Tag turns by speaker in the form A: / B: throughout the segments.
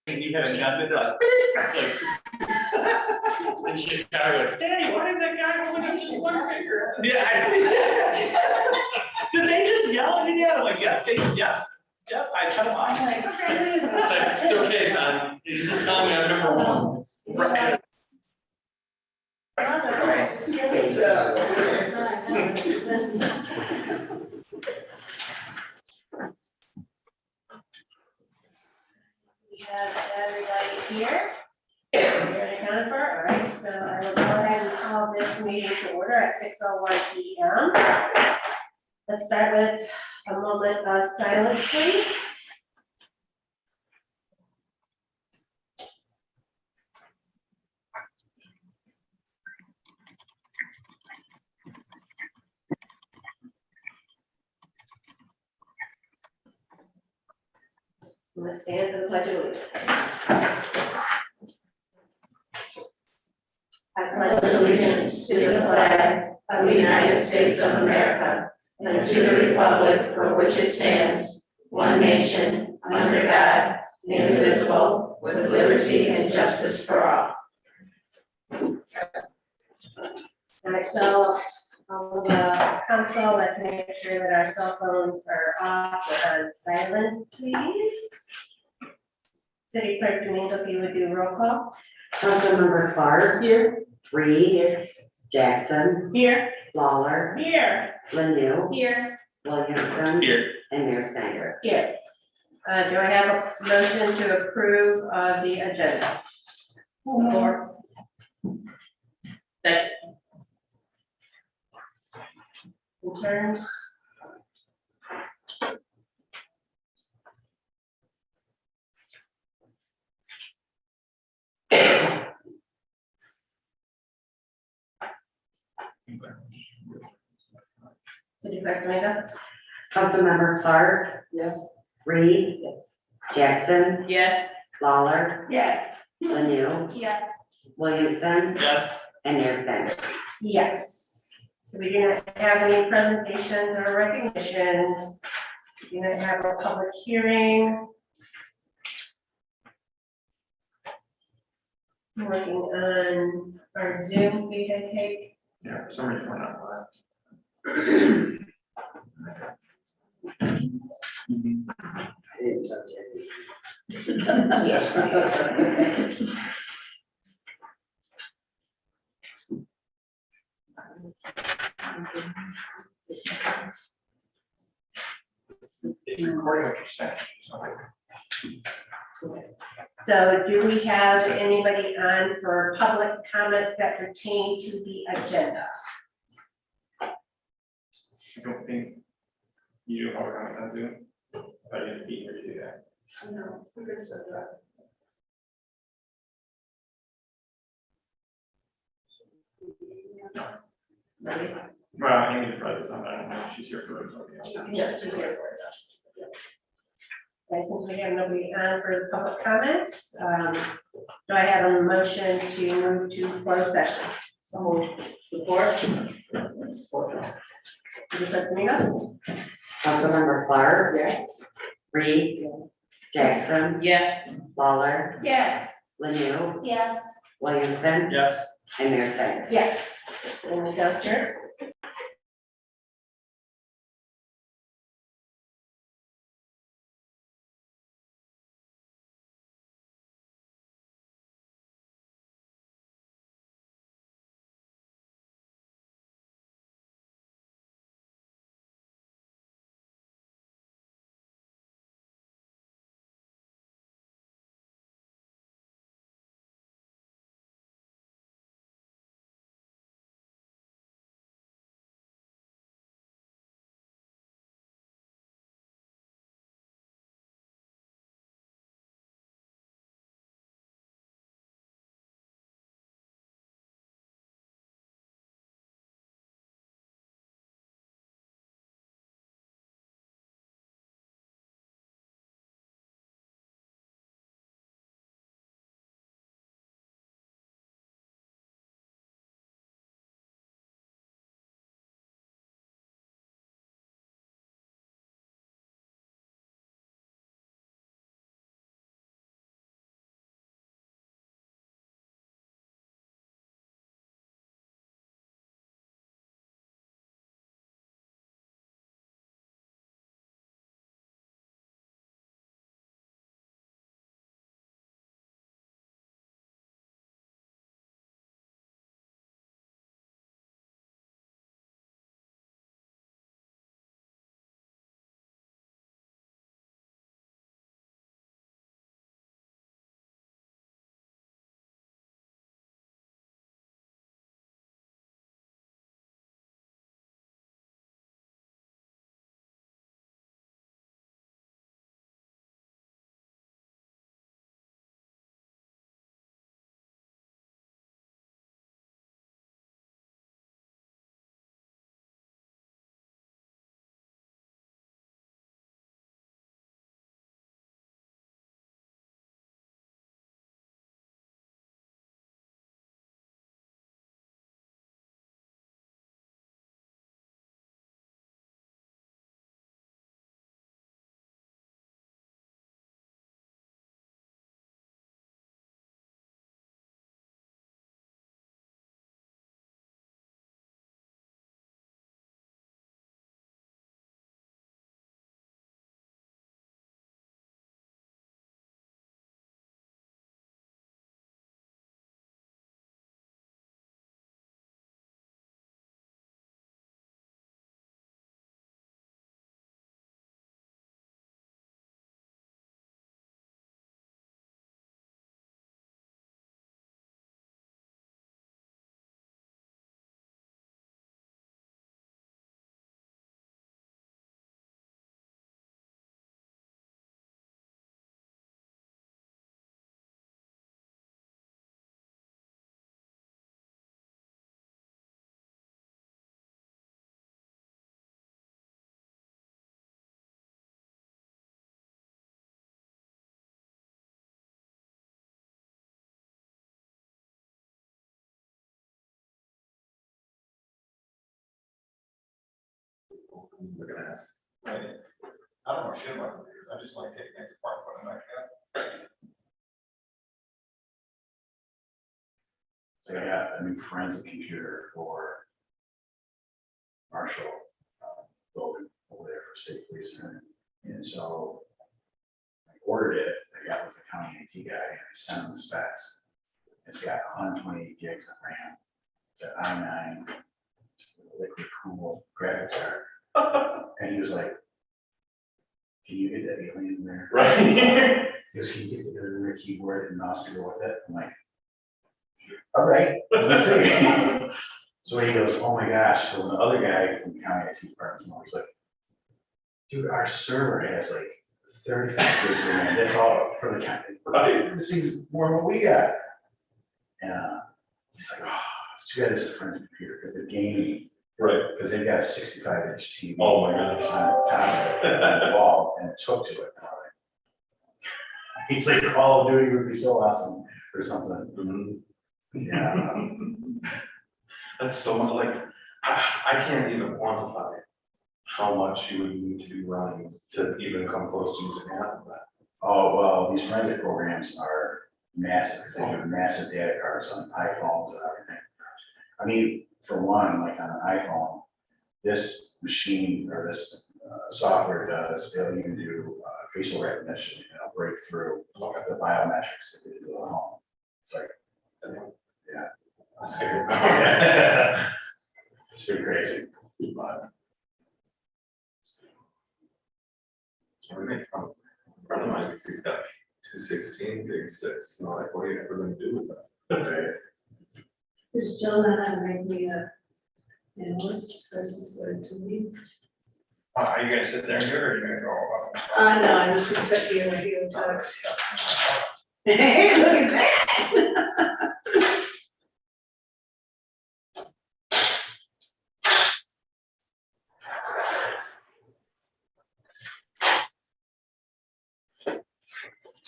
A: You haven't gotten it, they're like, it's like, in Chicago, it's, Daddy, why is that guy holding up just one finger? Yeah. Did they just yell at me? I'm like, yeah, I cut him off. It's like, it's okay, son, you just tell me I'm number one. Right.
B: We have everybody here. You're accounted for, all right, so I will go ahead and call this meeting to order at 6:01 p.m. Let's start with a moment of silence, please. Let's stand for the Pledge of Allegiance. I pledge allegiance to the flag of the United States of America and to the republic for which it stands, one nation, under God, indivisible, with liberty and justice for all. All right, so all of the council, let's make sure that our cell phones are off or on silent, please. City Clerk Domingo, if you would do roll call.
C: Councilmember Clark. Here. Reed. Here. Jackson.
B: Here.
C: Lawler.
B: Here.
C: Lanu.
B: Here.
C: Williamson.
A: Here.
C: And Mayor Snyder.
B: Here. Do I have a motion to approve the agenda? Support. Second. Concerns? City Clerk Domingo?
C: Councilmember Clark.
B: Yes.
C: Reed. Yes. Jackson.
B: Yes.
C: Lawler.
B: Yes.
C: Lanu.
B: Yes.
C: Williamson.
A: Yes.
C: And Mayor Snyder.
B: Yes. So we do not have any presentations or recognitions. We do not have a public hearing. I'm working on our Zoom video tape.
A: Yeah, for some reason we're not allowed. It's recording what you're saying.
B: So do we have anybody on for public comments that pertain to the agenda?
A: I don't think you do public comments on Zoom, but you have to be here to do that.
B: No, we're good with that. Right.
A: Well, Amy's brother's on, I don't know if she's here for it.
B: Yes, she's here for it. Okay, since we have nobody on for the public comments, do I have a motion to move to closed session? So support. City Clerk Domingo?
C: Councilmember Clark. Yes. Reed. Jackson.
B: Yes.
C: Lawler.
B: Yes.
C: Lanu.
B: Yes.
C: Williamson.
A: Yes.
C: And Mayor Snyder.
B: Yes. And downstairs?
D: We're gonna ask.
E: Right. I don't know shit about computers, I just like taking things apart, putting them back together.
D: So I got a new forensic computer for Marshall building over there for state police, and so I ordered it. I got with the county IT guy, and I sent him the specs. It's got 128 gigs of RAM. It's an i9 liquid cool graphics card, and he was like, "Can you get that alien there?"
A: Right.
D: Because he get the keyboard and mouse to go with it. I'm like, all right, let's see. So he goes, oh my gosh. So the other guy from the county IT department was like, dude, our server has like 35 gigs of RAM. That's all for the county. This thing's more than what we got. And he's like, oh, it's too bad this is a forensic computer because the gaming,
A: Right.
D: because they've got a 65-inch TV.
A: Oh my gosh.
D: On top of the wall, and it took to it. He's like, Call of Duty would be so awesome or something. Yeah.
F: That's so much, like, I can't even quantify how much you would need to be running to even come close to using half of that.
D: Oh, well, these forensic programs are massive, because they have massive data cards on iPhones and everything. I mean, for one, like on an iPhone, this machine or this software does, it'll even do facial recognition, and it'll break through the biometrics that they do at home. It's like, yeah.
F: That's scary.
D: It's pretty crazy. But
F: So we make fun. A friend of mine, he's got 216 gig sticks, and I'm like, what are you ever gonna do with that?
B: Does Jill know how to make me a analyst versus a to me?
E: Are you gonna sit there and do it, or are you gonna go?
B: No, I'm just gonna sit here with you and talk. Hey, look at that.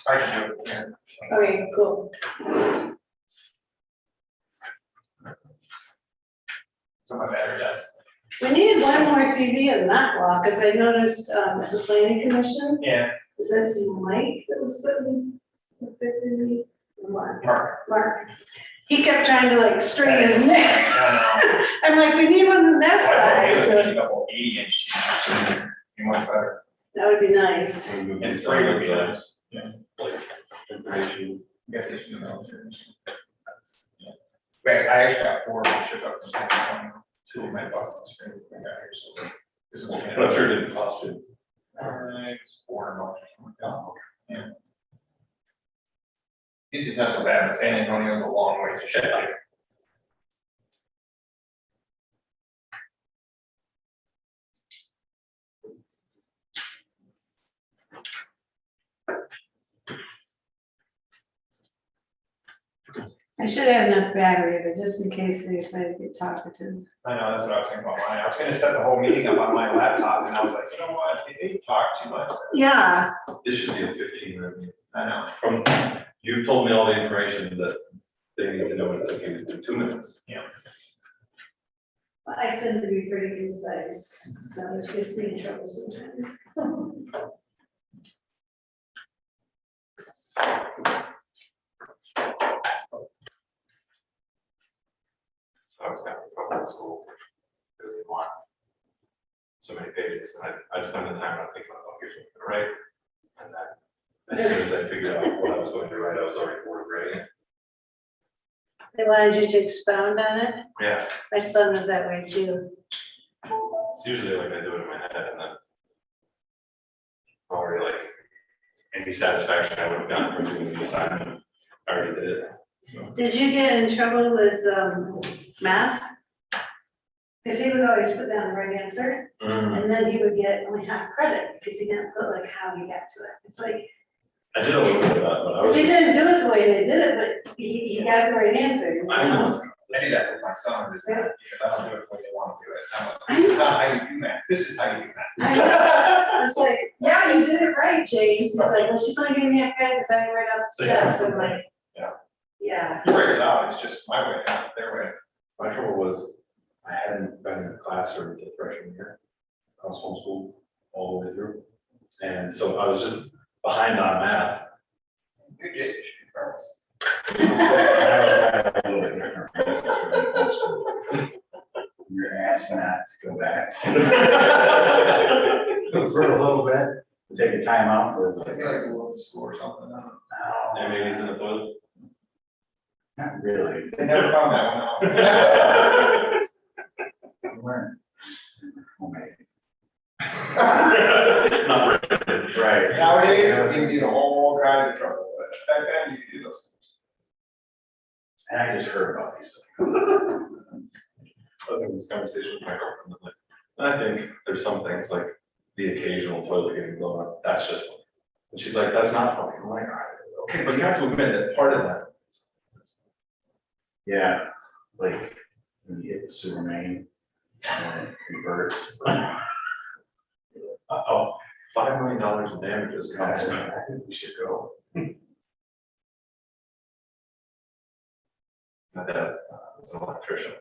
E: I can do it, yeah.
B: Okay, cool.
E: So my battery dies.
B: We need one more TV in that block, because I noticed, at the planning commission,
E: Yeah,
B: is that the Mike that was sitting up there in the, Mark?
E: Mark.
B: Mark. He kept trying to like straighten his neck.
E: I
B: I'm like, we need one on that
E: know.
B: side, so
E: A couple 80-inch, be much better.
B: that would be nice.
E: And three would be nice.
F: Information.
E: Get this new military. Wait, I actually got 4 to ship up to San Antonio, 2 of my buckets. I got here, so this is.
F: I'm sure it didn't cost you.
E: It's $400 or something like that. Yeah. It just not so bad, but San Antonio's a long way to ship to.
B: I should have enough battery, but just in case they decide to get talkative.
E: I know, that's what I was thinking about mine. I was gonna set the whole meeting up on my laptop, and I was like, you know what, they talk too much.
B: Yeah,
F: This should be a 15 minute.
E: I know.
F: From, you've told me all the information that they need to know in 2 minutes.
B: I tend to be pretty concise, so it gets me in trouble sometimes.
F: I was kind of trouble in school because they want so many pages, and I'd spend the time not thinking about, here's what I'm gonna write. And then as soon as I figured out what I was going to write, I was already bored of writing it.
B: They wanted you to expound on it.
F: Yeah,
B: My son was that way too.
F: it's usually like I do it in my head, and then already like any satisfaction I would have gotten from doing the assignment, I already did it. So.
B: Did you get in trouble with math? Because he would always put down the right answer, and then he would get only half credit because he didn't put like how he got to it. It's like,
F: I did a little bit of that, but I was.
B: because he didn't do it the way they did it, but he got the right answer. You
F: I know.
E: I do that with my son, because I don't do it the way they want to do it. I'm like,
B: I
E: this is
B: know.
E: not how you do math, this is how you do math.
B: I know. It's like, yeah, you did it right, James. He's like, well, she's only giving me a credit because I didn't write out the steps. I'm like,
E: Yeah.
B: yeah.
E: He writes it out, it's just my way, not their way.
F: My trouble was, I hadn't been in the classroom until freshman year. I was homeschooled all the way through. And so I was just behind on math.
E: Good day, you should be first.
D: I have a little bit different. You're asked not to go back. For a little bit, take a time out, or
E: I feel like we'll go to school or something. I don't know.
F: And maybe it's in the toilet.
D: not really.
E: They never found that one out.
D: We weren't homemade.
F: Not really.
D: Right.
E: Nowadays, you get all kinds of trouble, but back then, you could do those things.
D: And I just heard about these things.
F: I was having this conversation with my girlfriend, I'm like, and I think there's some things like the occasional toilet getting blown up, that's just funny. And she's like, that's not funny. I'm like, all right, okay, but you have to admit that part of that.
D: Yeah, like when you hit the sewer main, and it converts.
F: Oh, $5 million in damages comes.
D: I think we should go.
F: My dad was an electrician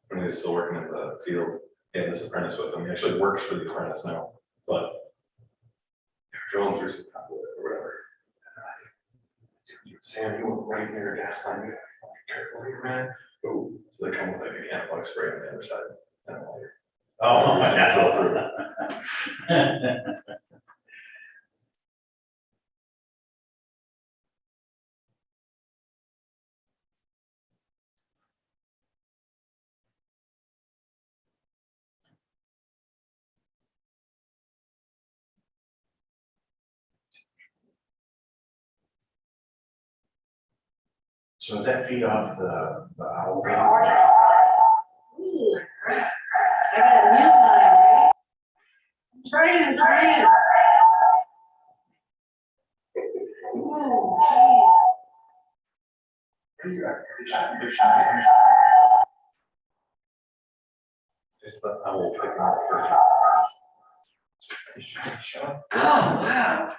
F: when he was still working in the field. He had this apprentice with him. He actually works for the apprentice now, but they were drilling through some conduit or whatever. And Sam, you went right near a gas line. You gotta be careful here, man. Oh, so they come with like a cannabis spray on the other side. And I'm like,
D: Oh,
F: natural through.
D: So does that feed off the owls?
B: Ooh, I got a mute line, right? I'm trying. Oh,
E: Are you
F: It's the owl picking up first.
E: Shut up.
C: Oh, wow.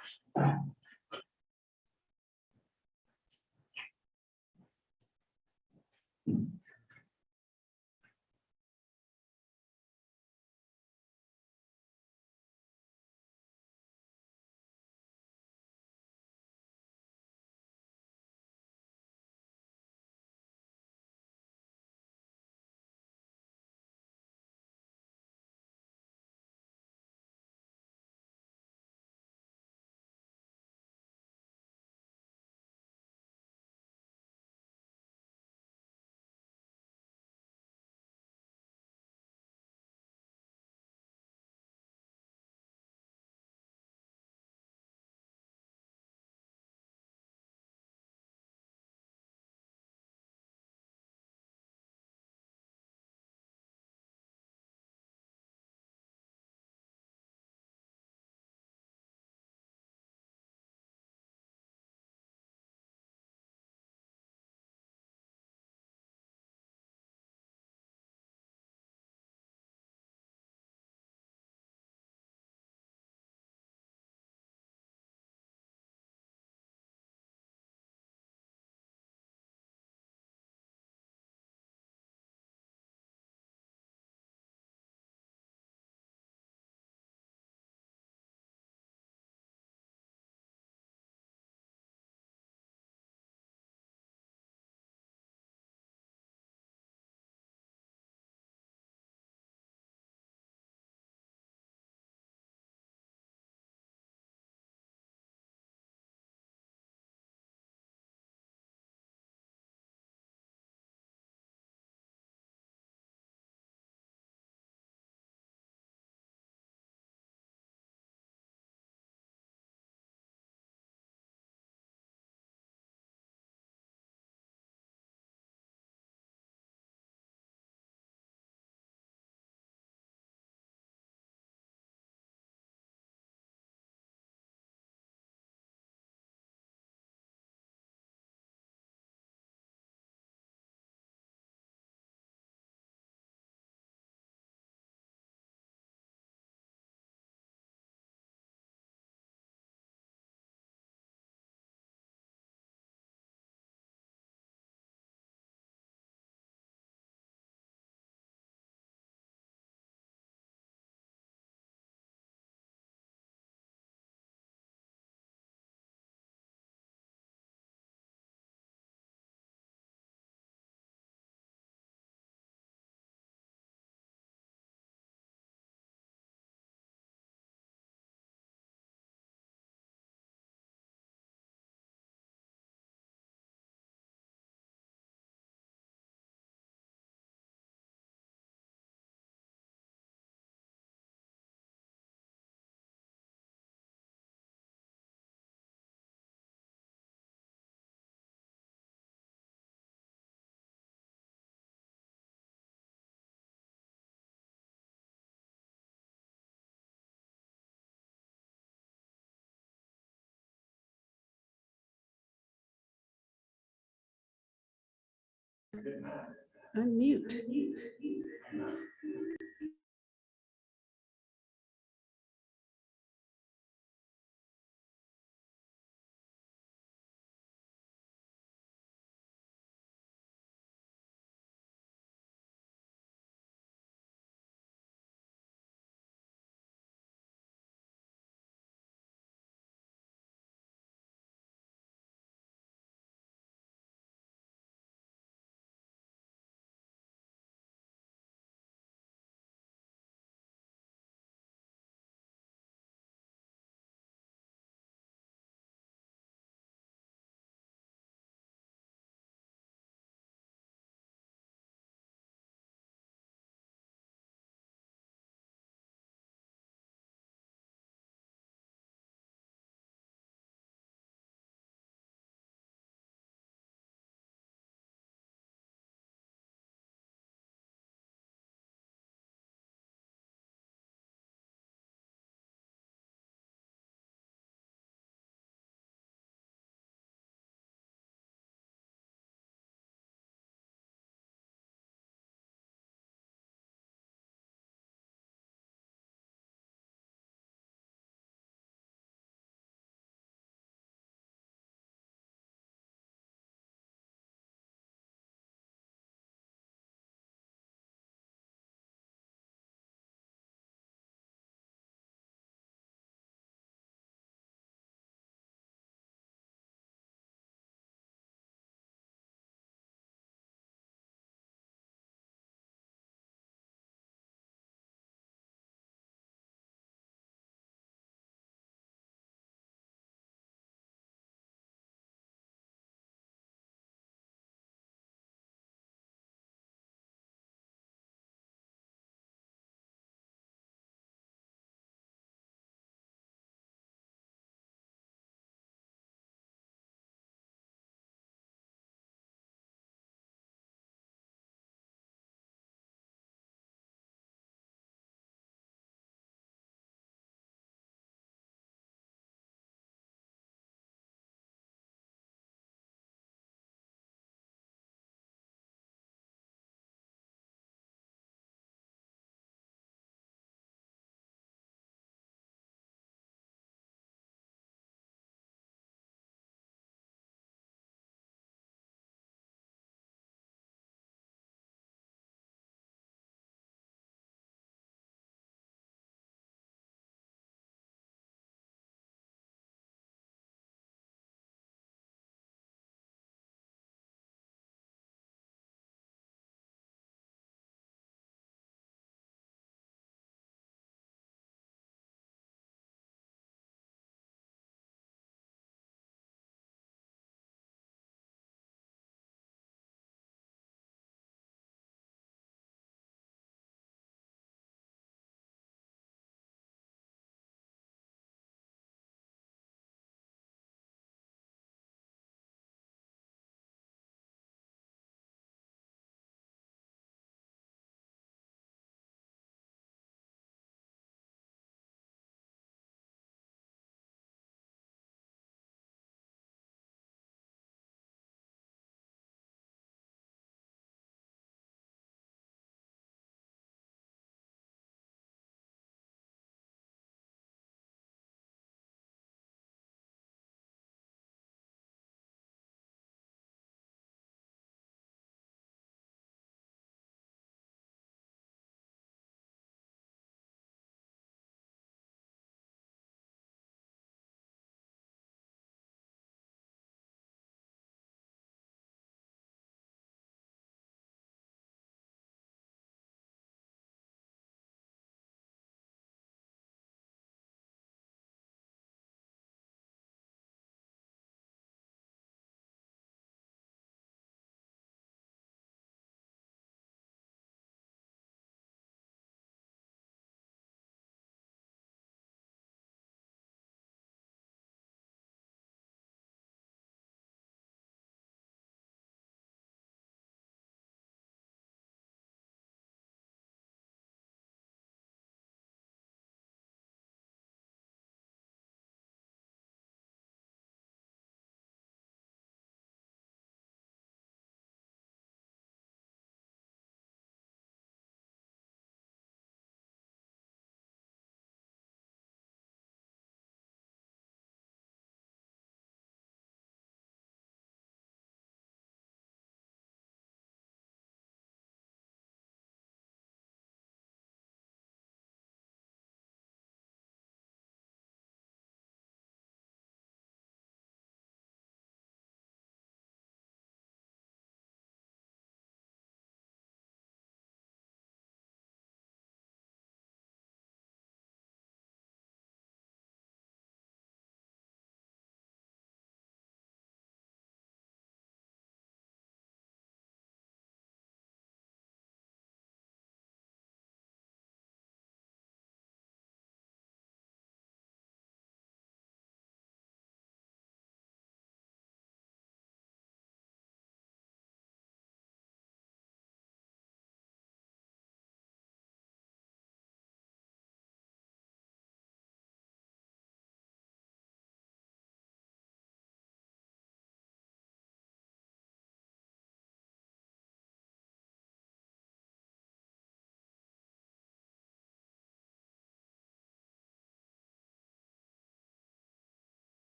G: Unmute.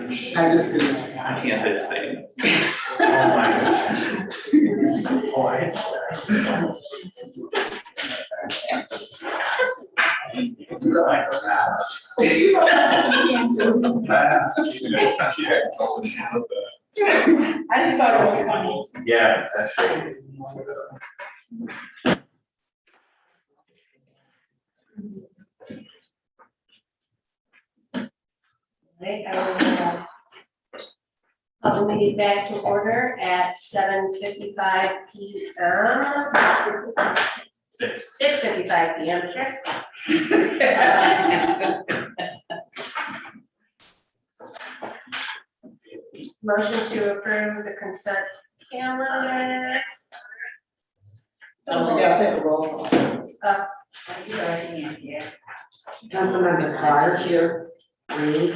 G: I just did that.
A: I can't say the same.
D: Oh my gosh. Oh, I didn't know
B: I just thought it was funny.
D: that. Yeah, that's true.
B: Right, I will call the meeting back to order at 7:55 p.m. 6:55 p.m. Sure. Motion to approve the consent calendar.
G: Yeah, take a roll call.
C: Councilmember Clark. Here. Reed.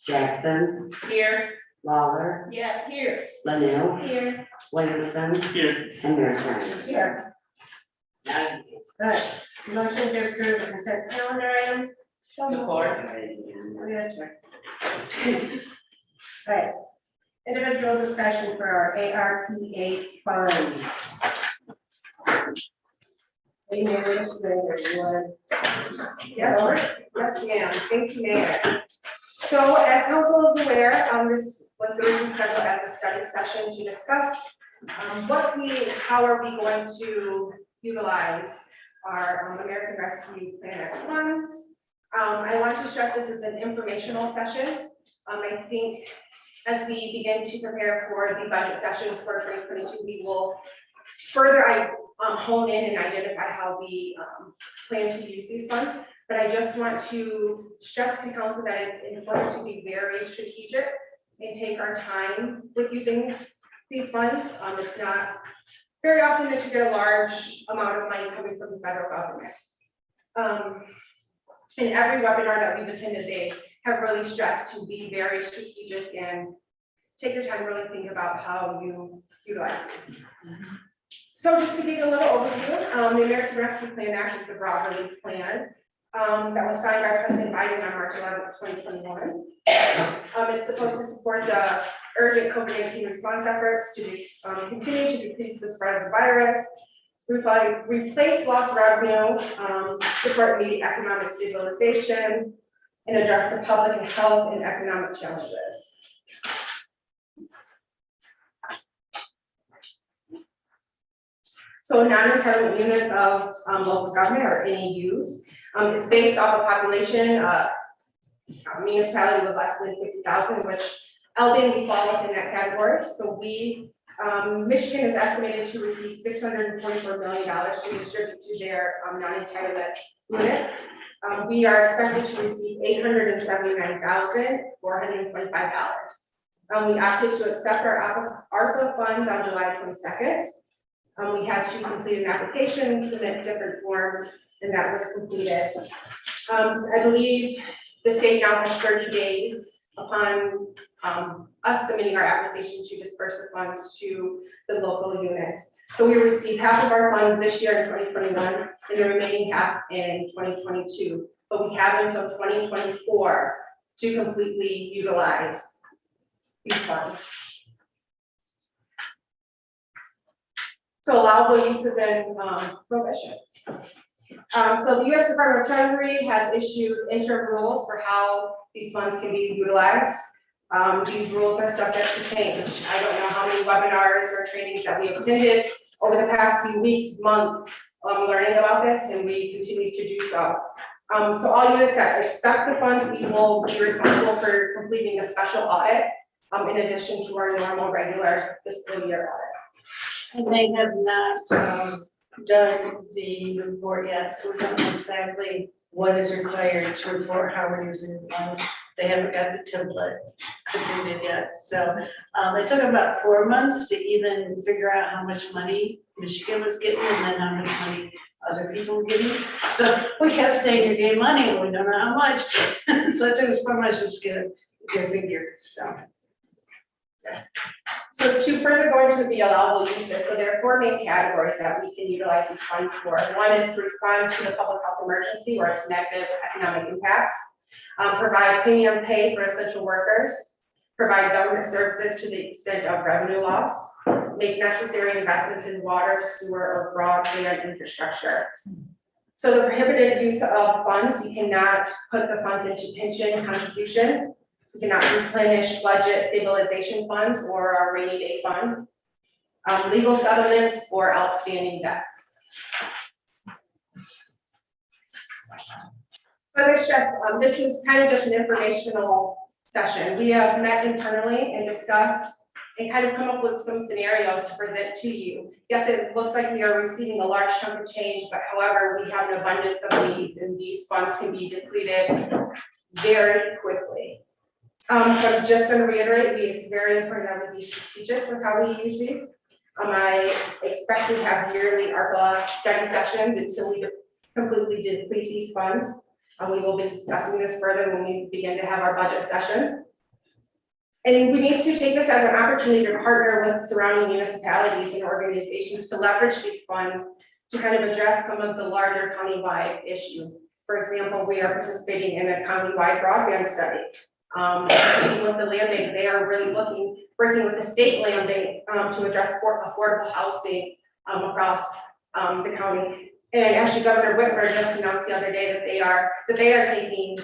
C: Jackson.
B: Here.
C: Lawler.
B: Yeah, here.
C: Lanu.
B: Here.
C: Williamson.
A: Here.
C: And Mayor Snyder.
B: Here. Good. Motion to approve the consent calendar items.
A: Support.
B: Right. Individual discussion for our ARPA funds. Hey, Mary, this is everyone.
H: Yes, ma'am. Thank you, Mayor. So as council is aware, this was originally scheduled as a study session to discuss how are we going to utilize our American Rescue Plan Act funds. I want to stress this is an informational session. I think as we begin to prepare for the budget sessions for 2022, we will further hone in and identify how we plan to use these funds. But I just want to stress to council that it's important to be very strategic and take our time with using these funds. It's not very often that you get a large amount of money coming from the federal government. In every webinar that we've attended, they have really stressed to be very strategic and take your time, really think about how you utilize this. So just to give you a little overview, the American Rescue Plan Act is a broad relief plan that was signed by President Biden on March 11th, 2021. It's supposed to support the urgent COVID-19 response efforts to continue to decrease the spread of the virus, replace lost revenue, support immediate economic stabilization, and address the public and health and economic challenges. So non-entitlement units of local government or NEUs. It's based off a population municipality with less than 50,000, which Albion we fall within that category. So Michigan is estimated to receive $644 million to distribute to their non-entitlement units. We are expected to receive $879,425. We opted to accept our ARPA funds on July 22nd. We had to complete an application, submit different forms, and that was completed. I believe the state now has 30 days upon us submitting our application to disperse the funds to the local units. So we received half of our funds this year in 2021 and the remaining half in 2022. But we have until 2024 to completely utilize these funds. So allowable uses and prohibitions. So the U.S. Department of Treasury has issued interim rules for how these funds can be utilized. These rules are subject to change. I don't know how many webinars or trainings that we have attended over the past few weeks, months, learning about this, and we continue to do so. So all units that accept the funds, we will be responsible for completing a special audit in addition to our normal regular fiscal year audit.
I: And they have not done the report yet, so we don't know exactly what is required to report how we're using the funds. They haven't got the template completed yet. So it took about 4 months to even figure out how much money Michigan was getting and then how much money other people were getting. So we kept saying you're getting money, and we don't know how much. So it took us 4 months just to get a figure, so.
H: So to further go into the allowable uses, so there are 4 main categories that we can utilize these funds for. One is to respond to the public health emergency or its negative economic impacts, provide premium pay for essential workers, provide government services to the extent of revenue loss, make necessary investments in water, sewer, or broadband infrastructure. So the prohibited use of funds, we cannot put the funds into pension contributions. We cannot replenish budget stabilization funds or our rainy day fund, legal settlements or outstanding debts. So as I stressed, this is kind of just an informational session. We have met internally and discussed and kind of come up with some scenarios to present to you. Yes, it looks like we are receiving a large chunk of change, but however, we have an abundance of needs and these funds can be depleted very quickly. So I'm just going to reiterate, it's very important that we be strategic with how we use these. I expect to have yearly ARPA study sessions until we completely deplete these funds. We will be discussing this further when we begin to have our budget sessions. And we need to take this as an opportunity to partner with surrounding municipalities and organizations to leverage these funds to kind of address some of the larger countywide issues. For example, we are participating in a countywide broadband study. With the land bank, they are really working with the state land bank to address affordable housing across the county. And actually, Governor Whitmer just announced the other day that they are taking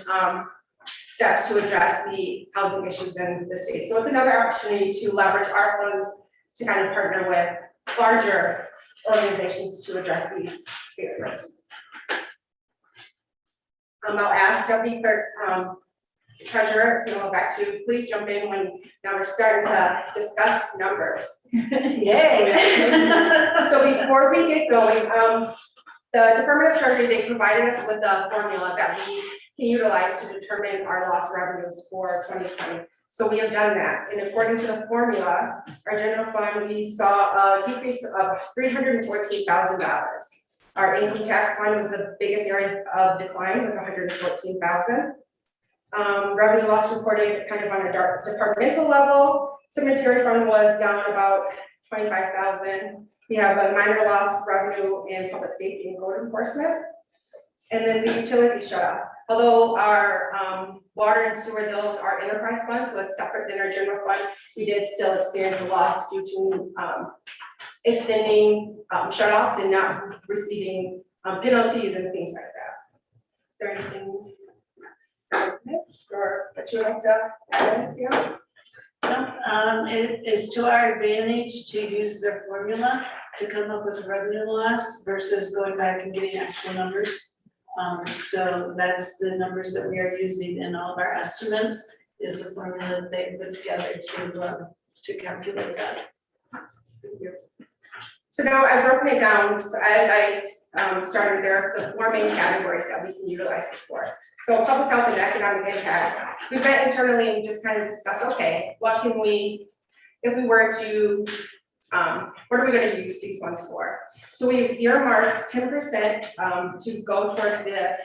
H: steps to address the housing issues in the state. So it's another opportunity to leverage our funds to kind of partner with larger organizations to address these barriers. I'll ask Deputy Clerk Treasurer, back to you. Please jump in when now we're starting to discuss numbers.
I: Yay.
H: So before we get going, the Department of Treasury, they provided us with a formula that we can utilize to determine our lost revenues for 2020. So we have done that. And according to the formula, our general fund, we saw a decrease of $314,000. Our income tax fund was the biggest area of decline with $114,000. Revenue loss reported kind of on a departmental level. Cemetery fund was down about $25,000. We have a minor loss revenue in public safety and code enforcement. And then the utility shut off. Although our water and sewer bills are enterprise funds, so it's separate than our general fund, we did still experience a loss due to extending shutoffs and not receiving penalties and things like that. Is there anything I missed or that you would like to add? Yeah.
I: It is to our advantage to use their formula to come up with revenue loss versus going back and getting actual numbers. So that's the numbers that we are using in all of our estimates, is the formula that they put together to calculate that.
H: So now I've broken it down, so as I started there, the four main categories that we can utilize this for. So public health and economic impacts, we met internally and we just kind of discussed, okay, what can we, if we were to, what are we going to use these funds for? So we earmarked 10% to go toward the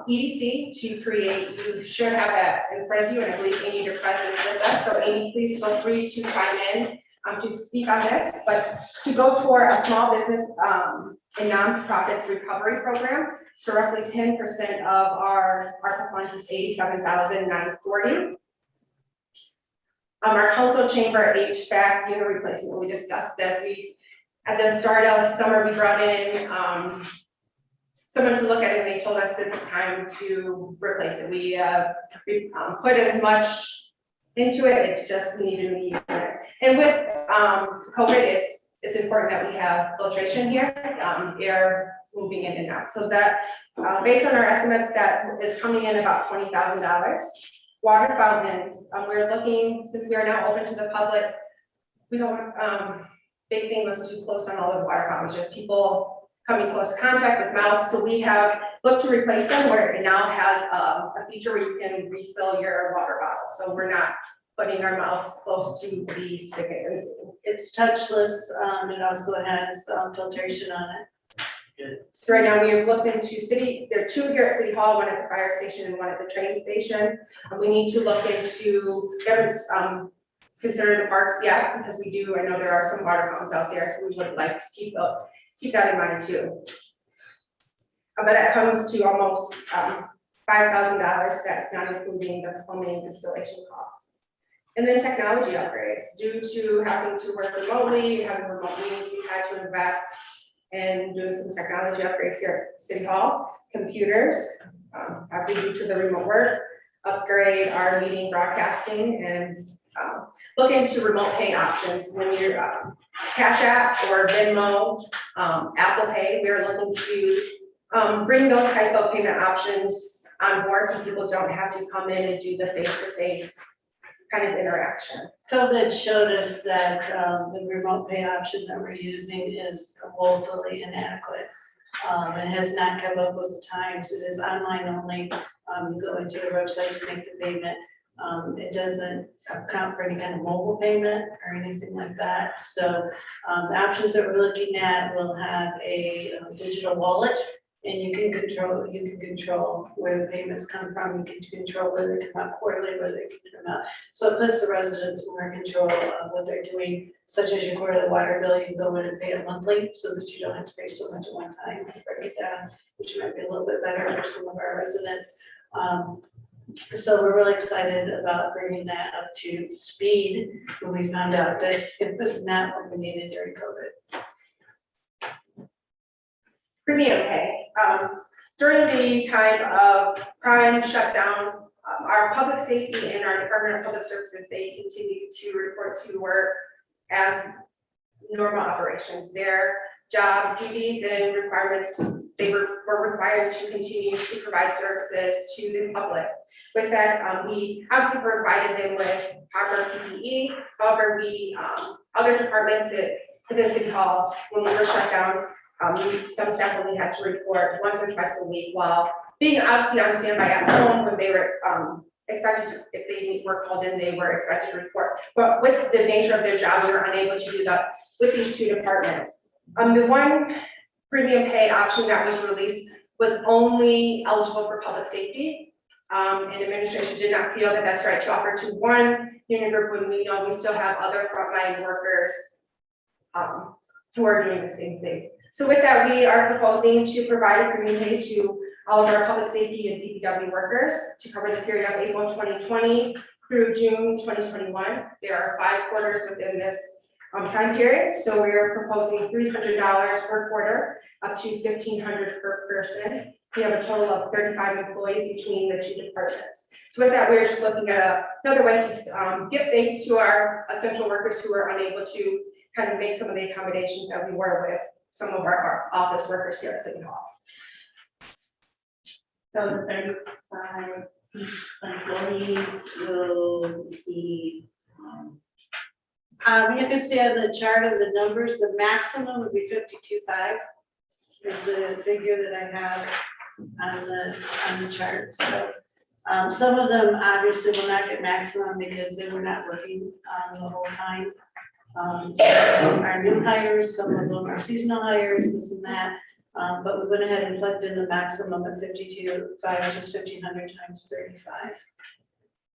H: EDC to create, you should have that in front of you, and I believe Amy, your presence with us. So Amy, please feel free to chime in to speak on this, but to go for a small business and nonprofits recovery program. So roughly 10% of our ARPA funds is $87,940. Our council chamber HVAC unit replacement, we discussed this. At the start of summer, we brought in someone to look at it, and they told us it's time to replace it. We put as much into it, it's just we need a new unit. And with COVID, it's important that we have filtration here, air moving in and out. So that, based on our estimates, that is coming in about $20,000. Water fountains, we're looking, since we are now open to the public, we don't, big thing was too close on all the water fountains, just people coming close contact with mouth. So we have looked to replace them where it now has a feature where you can refill your water bottle. So we're not putting our mouths close to the spigot.
I: It's touchless. It also has filtration on it.
H: So right now we have looked into there are two here at City Hall, one at the fire station and one at the train station. We need to look into, we haven't considered the parks yet, because we do, I know there are some water fountains out there, so we would like to keep that in mind too. But that comes to almost $5,000, that's not including the plumbing installation costs. And then technology upgrades, due to having to work remotely, having remote meetings, we've had to invest in doing some technology upgrades here at City Hall. Computers, obviously due to the remote work, upgrade our meeting broadcasting, and look into remote pay options. When you're Cash App or Venmo, Apple Pay, we are looking to bring those type of payment options on board so people don't have to come in and do the face-to-face kind of interaction.
I: COVID showed us that the remote pay option that we're using is woefully inadequate. It has not kept up with the times. It is online only. You go into the website to make the payment. It doesn't account for any kind of mobile payment or anything like that. So the options that we're looking at will have a digital wallet, and you can control where the payments come from. You can control whether they come out quarterly, whether they can come out. So it puts the residents more in control of what they're doing, such as your quarterly water bill. You can go in and pay it monthly so that you don't have to pay so much at one time. Break it down, which might be a little bit better for some of our residents. So we're really excited about bringing that up to speed when we found out that it was not what we needed during COVID.
H: Premium pay. During the time of crime shutdown, our public safety and our Department of Public Services, they continue to report to work as normal operations. Their job duties and requirements, they were required to continue to provide services to the public. With that, we obviously provided them with proper PPE. However, we, other departments within City Hall, when we were shut down, some staff only had to report once or twice a week, while being obviously on standby at home when they were expected to, if they were called in, they were expected to report. But with the nature of their job, we were unable to do that with these two departments. The one premium pay option that was released was only eligible for public safety. And administration did not feel that that's right to offer to one union group when we know we still have other frontline workers who are doing the same thing. So with that, we are proposing to provide a premium pay to all of our public safety and DPW workers to cover the period of April 2020 through June 2021. There are 5 quarters within this time period. So we are proposing $300 per quarter, up to $1,500 per person. We have a total of 35 employees between the 2 departments. So with that, we're just looking at another way to give thanks to our essential workers who are unable to kind of make some of the accommodations that we were with some of our office workers here at City Hall.
C: So the 35 employees will receive,
I: You can see on the chart of the numbers, the maximum would be 52.5 is the figure that I have on the chart. So some of them obviously will not get maximum because they were not working the whole time. Some of them are new hires, some of them are seasonal hires, this and that. But we went ahead and plugged in the maximum at 52.5, which is 1,500 times 35.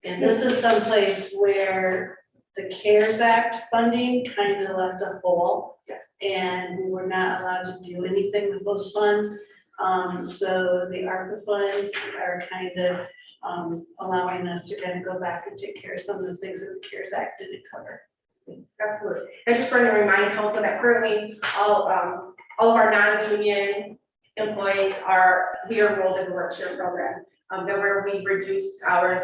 I: And this is someplace where the CARES Act funding kind of left a hole.
H: Yes.
I: And we were not allowed to do anything with those funds. So the ARPA funds are kind of allowing us to kind of go back and take care of some of the things that the CARES Act didn't cover.
H: Absolutely. I just want to remind council that currently all of our non-union employees we are enrolled in the work share program. That where we reduced hours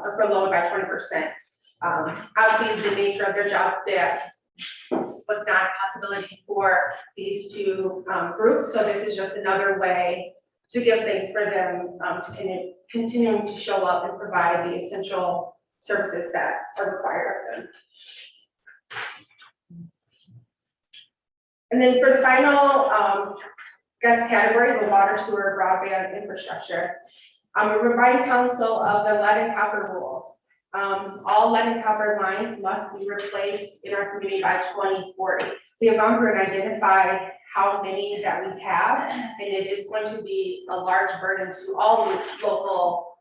H: or furloughed by 20%. Obviously, the nature of their job that was not a possibility for these 2 groups. So this is just another way to give thanks for them to continuing to show up and provide the essential services that are required of them. And then for the final guest category, the water, sewer, broadband infrastructure. A remind council of the lead and copper rules. All lead and copper lines must be replaced in our community by 2040. We have gone through and identified how many that we have, and it is going to be a large burden to all the local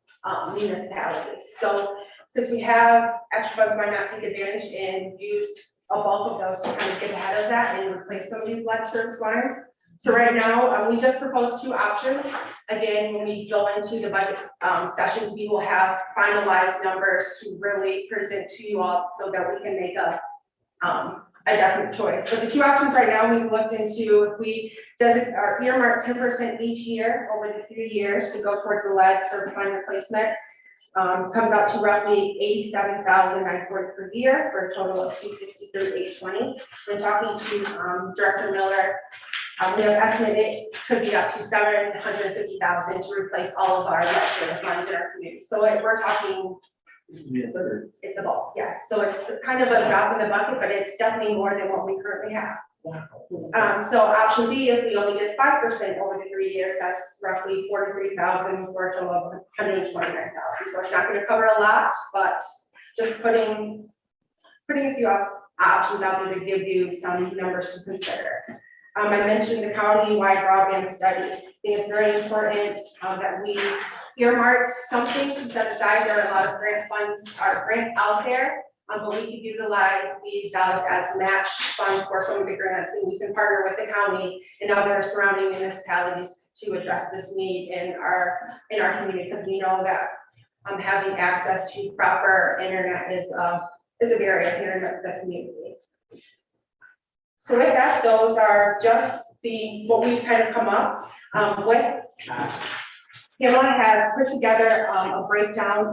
H: municipalities. So since we have extra funds, why not take advantage and use a bulk of those to kind of get ahead of that and replace some of these lead service lines. So right now, we just proposed 2 options. Again, when we go into the budget sessions, we will have finalized numbers to really present to you all so that we can make a definite choice. But the 2 options right now we've looked into, if we our earmark 10% each year over the 3 years to go towards the lead service line replacement, comes out to roughly $87,940 per year for a total of $263,820. When talking to Director Miller, we have estimated it could be up to $750,000 to replace all of our lead service lines in our community. So we're talking, it's a bulk, yes. So it's kind of a drop in the bucket, but it's definitely more than what we currently have. So option B, if we only did 5% over the 3 years, that's roughly $43,000 for a total of $129,000. So it's not going to cover a lot, but just putting a few options out there to give you some numbers to consider. I mentioned the county-wide broadband study. I think it's very important that we earmark something to set aside. There are a lot of grants out there, but we could utilize these dollars as match funds for some of the grants, and we can partner with the county and other surrounding municipalities to address this need in our community, because we know that having access to proper internet is a barrier here in the community. So with that, those are just what we've kind of come up with. Pamela has put together a breakdown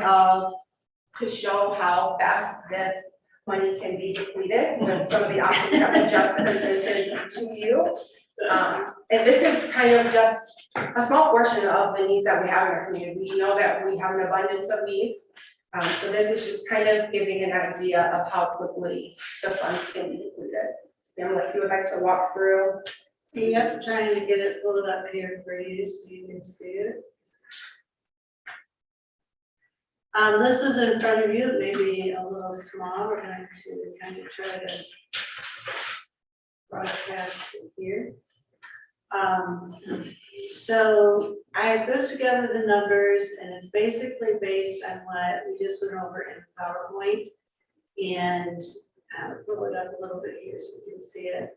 H: to show how fast this money can be depleted with some of the options that we just presented to you. And this is kind of just a small portion of the needs that we have in our community. We know that we have an abundance of needs. So this is just kind of giving an idea of how quickly the funds can be depleted. Pamela, if you would like to walk through.
I: Yep, trying to get it pulled up here for you so you can see it. This is in front of you, maybe a little small. We're going to kind of try to broadcast it here. So I put together the numbers, and it's basically based on what we just went over in PowerPoint. And I'll pull it up a little bit here so you can see it.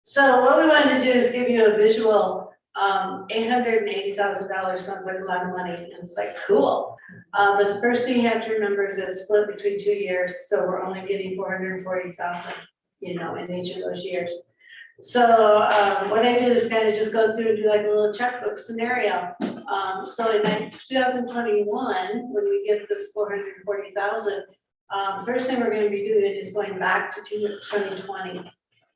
I: So what we wanted to do is give you a visual. $880,000 sounds like a lot of money, and it's like, cool. But the first thing you have to remember is that it's split between 2 years, so we're only getting $440,000, in each of those years. So what I did is kind of just go through and do like a little checkbook scenario. So in 2021, when we get this $440,000, first thing we're going to be doing is going back to 2020.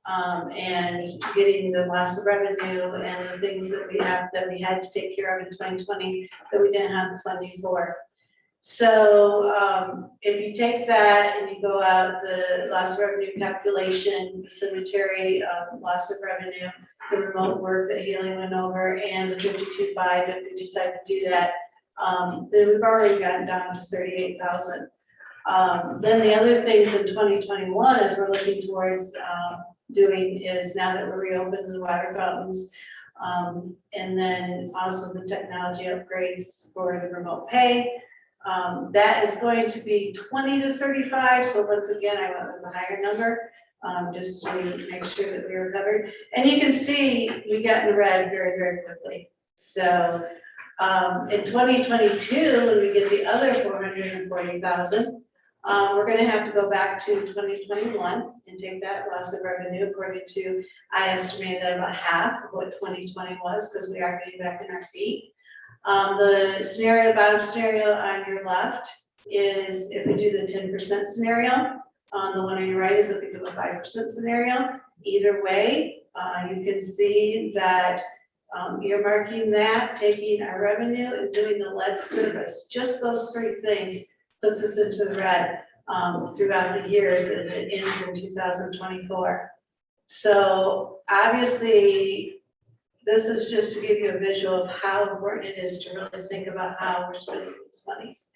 I: And getting the loss of revenue and the things that we had to take care of in 2020 that we didn't have the funding for. So if you take that and you go out the loss of revenue calculation, the cemetery loss of revenue, the remote work that Haley went over, and the 52.5, if we decide to do that, then we've already gotten down to 38,000. Then the other things in 2021 as we're looking towards doing is, now that we're reopening the water fountains, and then also the technology upgrades for the remote pay, that is going to be 20 to 35. So once again, I went with the higher number, just to make sure that we were covered. And you can see we got in the red very, very quickly. So in 2022, when we get the other 440,000, we're going to have to go back to 2021 and take that loss of revenue according to, I estimated about half of what 2020 was, because we are getting back in our feet. The bottom scenario on your left is if we do the 10% scenario. The one on your right is if we do a 5% scenario. Either way, you can see that earmarking that, taking our revenue and doing the lead service, just those 3 things puts us into the red throughout the years, and it ends in 2024. So obviously, this is just to give you a visual of how important it is to really think about how we're spending these monies,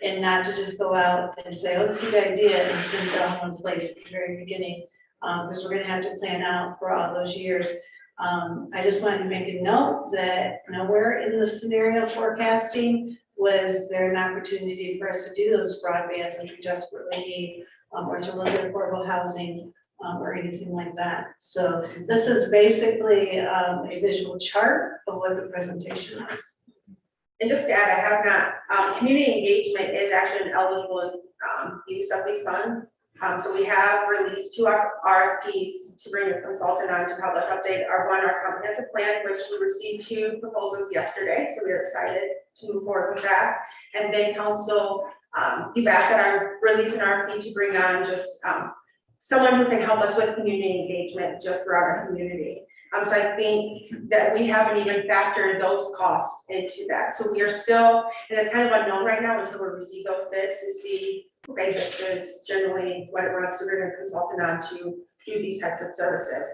I: and not to just go out and say, oh, this is a good idea, and spend it all in one place at the very beginning, because we're going to have to plan out for all those years. I just wanted to make a note that nowhere in the scenario forecasting was there an opportunity for us to do those broadbands, which we desperately need, or to look at affordable housing, or anything like that. So this is basically a visual chart of what the presentation is.
H: And just to add, I have not, community engagement is actually an eligible, use of these funds. So we have released 2 RFPs to bring a consultant on to help us update our comprehensive plan, which we received 2 proposals yesterday. So we're excited to move forward with that. And then council, you've asked that I release an RFP to bring on just, someone who can help us with community engagement just throughout our community. So I think that we haven't even factored those costs into that. So we are still, and it's kind of unknown right now until we receive those bids to see, okay, this is generally what it runs to bring a consultant on to do these types of services.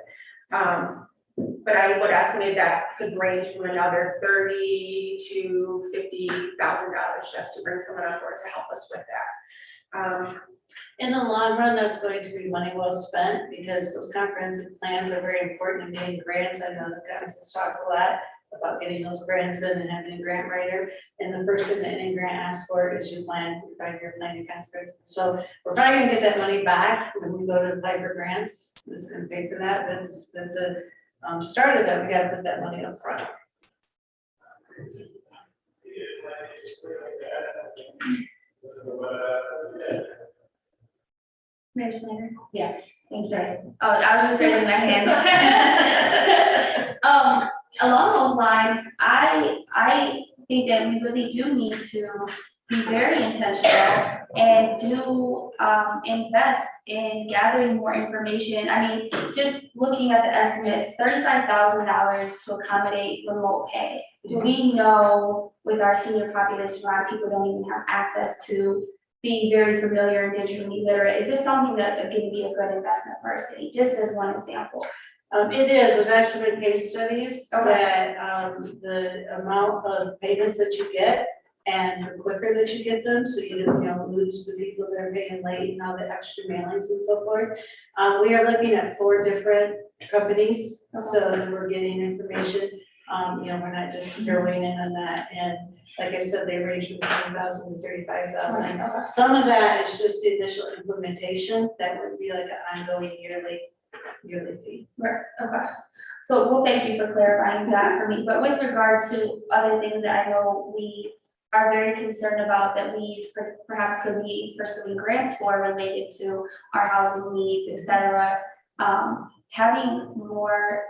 H: But I would estimate that could range from another $30,000 to $50,000 just to bring someone on board to help us with that.
I: In the long run, that's going to be money well spent because those comprehensive plans are very important in getting grants. I know the guys has talked a lot about getting those grants in and having a grant writer. And the first thing that any grant asks for is your plan, your 5-year plan, your transcripts. So we're probably gonna get that money back when we go to apply for grants. It's gonna pay for that, but it's at the start of that, we gotta put that money up front.
C: Mayor Snyder?
B: Yes.
C: I'm sorry. Oh, I was just raising my hand. Along those lines, I think that we really do need to be very intentional and do invest in gathering more information. I mean, just looking at the estimates, $35,000 to accommodate remote pay. Do we know with our senior population, a lot of people don't even have access to being very familiar and digitally literate? Is this something that's going to be a good investment for our city? Just as one example.
I: It is, there's actually case studies
C: Okay.
I: that the amount of payments that you get and the quicker that you get them, so you don't lose the people that are paying late and all the extra mailings and so forth. We are looking at 4 different companies, so that we're getting information. We're not just zeroing in on that. And like I said, they range from 20,000 to 35,000. Some of that is just the initial implementation. That would be like an ongoing yearly fee.
C: Right, okay. So, well, thank you for clarifying that for me, but with regard to other things that I know we are very concerned about that we perhaps could be pursuing grants for related to our housing needs, et cetera, having more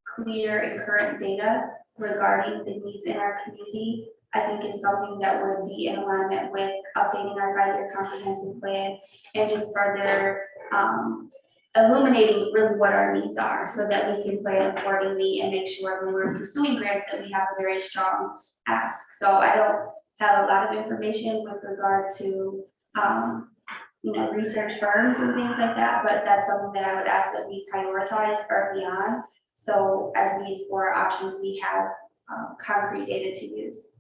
C: clear and current data regarding the needs in our community, I think is something that would be in alignment with updating our 5-year comprehensive plan and just further illuminating really what our needs are so that we can plan accordingly and make sure when we're pursuing grants that we have a very strong ask. So I don't have a lot of information with regard to, research firms and things like that, but that's something that I would ask that we prioritize early on. So as we explore options, we have concrete data to use.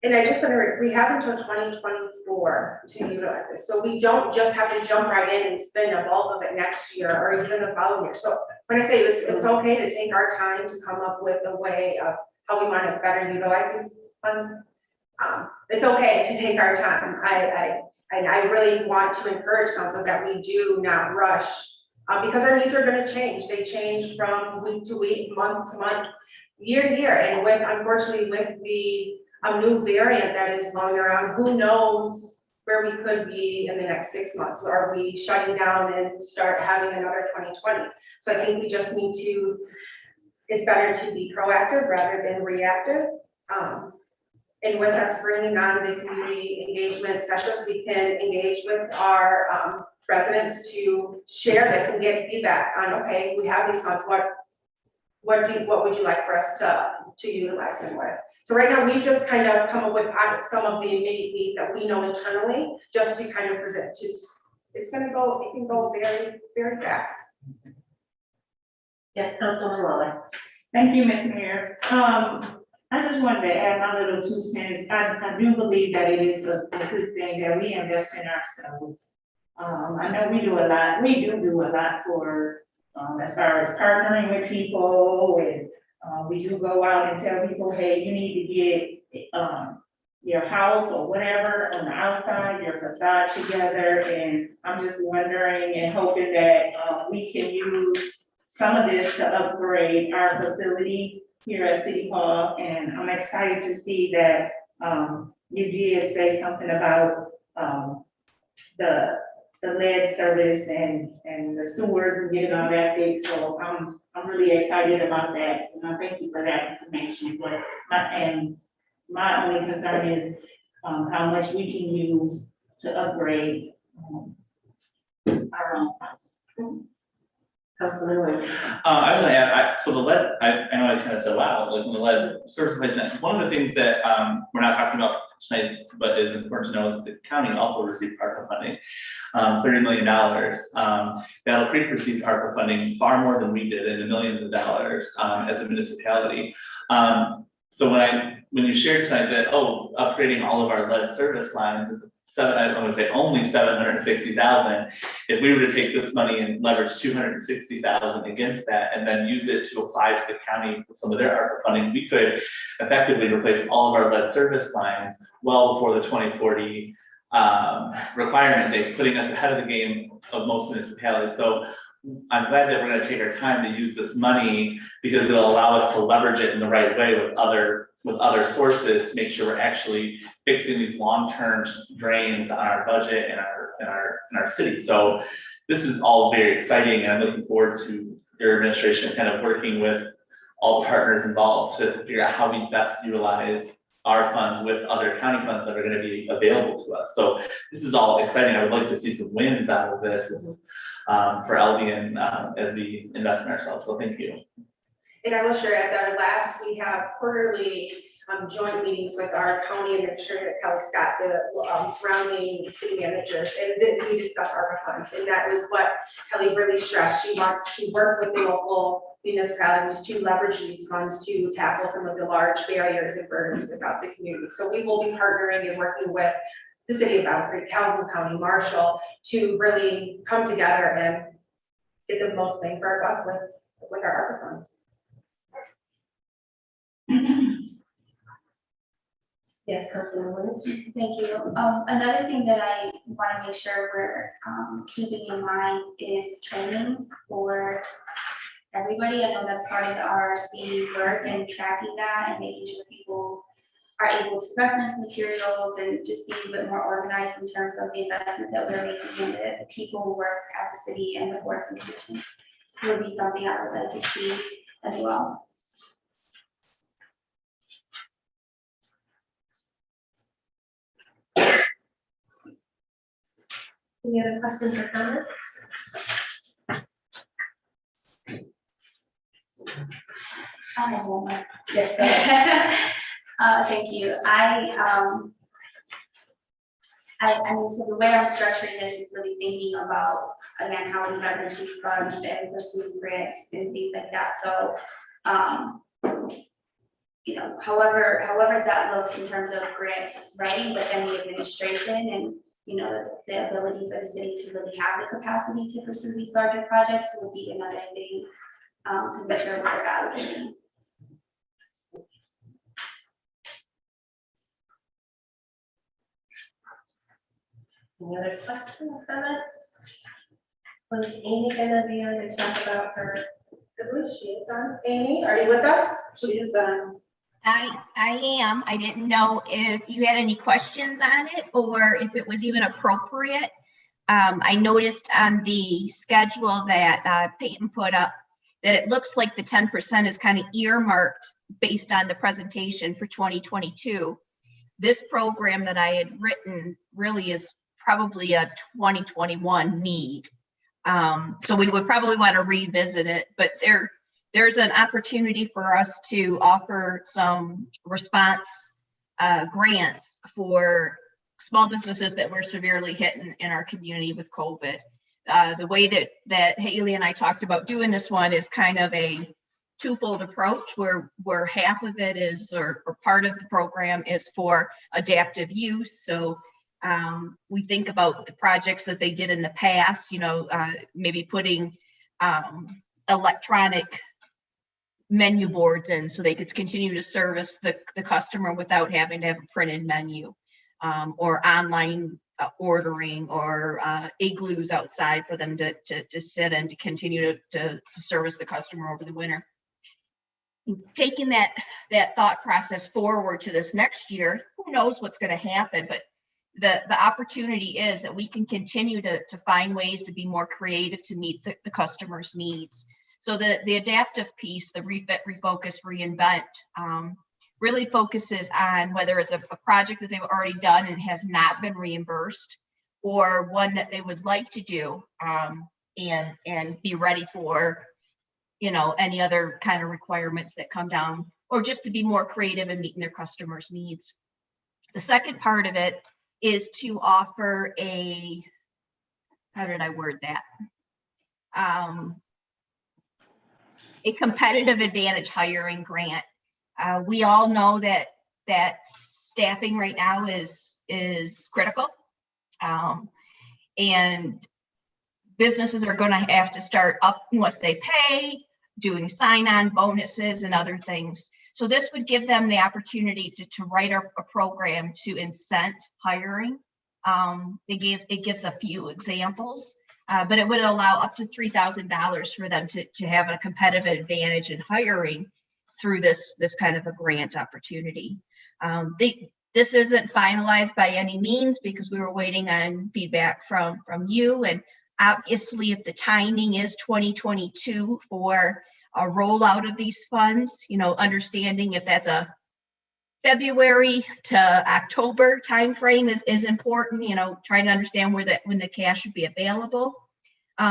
H: And I just want to, we have until 2024 to utilize this. So we don't just have to jump right in and spend a bulk of it next year or even the following year. So when I say it's okay to take our time to come up with a way of how we want to better utilize these funds, it's okay to take our time. I really want to encourage council that we do not rush because our needs are going to change. They change from week to week, month to month, year to year. And with, unfortunately, with the new variant that is going around, who knows where we could be in the next 6 months? Are we shutting down and start having another 2020? So I think we just need to, it's better to be proactive rather than reactive. And with us bringing on the community engagement specialists, we can engage with our residents to share this and get feedback on, okay, we have these funds, what would you like for us to utilize them with? So right now, we've just kind of come up with some of the immediate needs that we know internally, just to kind of present. Just it can go very, very fast.
B: Yes, Councilwoman Waller.
G: Thank you, Ms. Mayor. I just wanted to add my little 2 cents. I do believe that it is a good thing that we invest in ourselves. I know we do a lot for, as far as partnering with people, and we do go out and tell people, hey, you need to get, your house or whatever on the outside, your facade together. And I'm just wondering and hoping that we can use some of this to upgrade our facility here at City Hall. And I'm excited to see that you did say something about the lead service and the sewers and getting all that fixed. So I'm really excited about that. And I thank you for that information. But my only concern is how much we can use to upgrade our own house.
B: Councilman Williams.
A: I was gonna add, so the lead, I know I kind of said, wow, like the lead service replacement, one of the things that, we're not talking about tonight, but is important to know is that the county also received ARPA funding, $30 million. Battle Creek received ARPA funding far more than we did, in the millions of dollars, as a municipality. So when you shared tonight that, upgrading all of our lead service lines is I want to say only 760,000. If we were to take this money and leverage 260,000 against that and then use it to apply to the county with some of their ARPA funding, we could effectively replace all of our lead service lines well before the 2040 requirement date, putting us ahead of the game of most municipalities. So I'm glad that we're going to take our time to use this money because it'll allow us to leverage it in the right way with other sources to make sure we're actually fixing these long-term drains on our budget and our city. So this is all very exciting, and I'm looking forward to your administration kind of working with all the partners involved to figure out how we best utilize our funds with other county funds that are going to be available to us. So this is all exciting. I would like to see some wins out of this for Albion as we invest in ourselves. So thank you.
H: And I will share at our last, we have quarterly joint meetings with our county administrator, Kelly Scott, the surrounding city managers, and then we discuss ARPA funds. And that was what Kelly really stressed. She wants to work with the local municipalities to leverage these funds to tackle some of the large barriers and burdens without the community. So we will be partnering and working with the city of Battle Creek, Calhoun County, Marshall, to really come together and get the most bang for our buck with our ARPA funds.
B: Yes, Councilman Williams.
C: Thank you. Another thing that I want to make sure we're keeping in mind is training for everybody. I know that's part of the RRC work and tracking that and making sure people are able to reference materials and just be a bit more organized in terms of the investment that we're making in the people who work at the city and the boards and commissions. It would be something I would like to see as well.
B: Any other questions or comments?
C: I have one more.
B: Yes, go ahead.
C: Thank you. I mean, so the way I'm structuring this is really thinking about, again, how we leverage these funds and pursue grants and things like that. So, you know, however that looks in terms of grant writing within the administration and, you know, the ability for the city to really have the capacity to pursue these larger projects will be another thing to make sure we're evaluating.
B: Any other questions, comments? Was Amy gonna be on to talk about her?
H: I believe she is on. Amy, are you with us?
B: She is on.
J: I am. I didn't know if you had any questions on it or if it was even appropriate. I noticed on the schedule that Peyton put up that it looks like the 10% is kind of earmarked based on the presentation for 2022. This program that I had written really is probably a 2021 need. So we would probably want to revisit it, but there's an opportunity for us to offer some response grants for small businesses that were severely hit in our community with COVID. The way that Haley and I talked about doing this one is kind of a twofold approach where half of it is, or part of the program is for adaptive use. So we think about the projects that they did in the past, you know, maybe putting electronic menu boards in so they could continue to service the customer without having to have a printed menu, or online ordering, or igloos outside for them to sit and to continue to service the customer over the winter. Taking that thought process forward to this next year, who knows what's going to happen, but the opportunity is that we can continue to find ways to be more creative to meet the customer's needs. So the adaptive piece, the refit, refocus, reinvent, really focuses on whether it's a project that they've already done and has not been reimbursed, or one that they would like to do, and be ready for, you know, any other kind of requirements that come down, or just to be more creative in meeting their customers' needs. The second part of it is to offer a, how did I word that? A competitive advantage hiring grant. We all know that staffing right now is critical, and businesses are going to have to start upping what they pay, doing sign-on bonuses and other things. So this would give them the opportunity to write a program to incent hiring. It gives a few examples, but it would allow up to $3,000 for them to have a competitive advantage in hiring through this kind of a grant opportunity. This isn't finalized by any means because we were waiting on feedback from you, and obviously if the timing is 2022 for a rollout of these funds, you know, understanding if that's a February to October timeframe is important, you know, trying to understand when the cash should be available,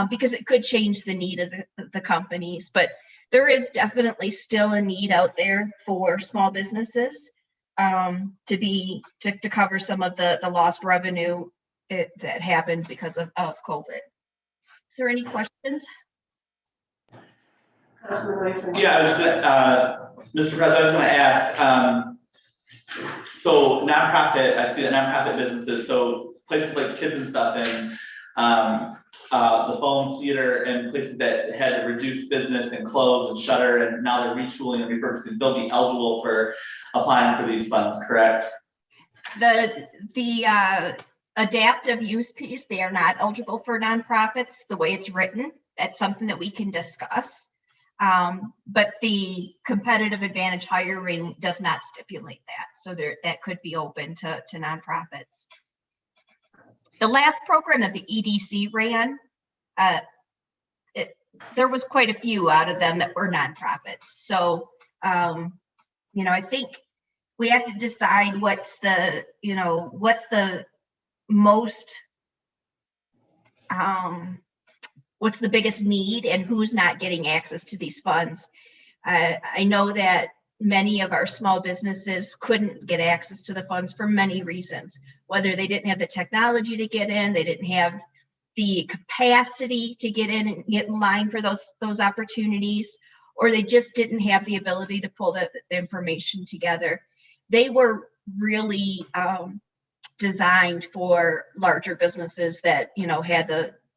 J: because it could change the need of the companies. But there is definitely still a need out there for small businesses to cover some of the lost revenue that happened because of COVID. Is there any questions?
A: Yeah, Mr. President, I was gonna ask, so nonprofit, I see that nonprofit businesses, so places like Kids and Stuff and the Foam Theater and places that had reduced business and close and shutter, and now they're retooling and repurposing, they'll be eligible for applying for these funds, correct?
J: The adaptive use piece, they are not eligible for nonprofits the way it's written. That's something that we can discuss. But the competitive advantage hiring does not stipulate that. So that could be open to nonprofits. The last program that the EDC ran, there was quite a few out of them that were nonprofits. So, you know, I think we have to decide what's the most, what's the biggest need and who's not getting access to these funds. I know that many of our small businesses couldn't get access to the funds for many reasons, whether they didn't have the technology to get in, they didn't have the capacity to get in and get in line for those opportunities, or they just didn't have the ability to pull the information together. They were really designed for larger businesses that, you know, had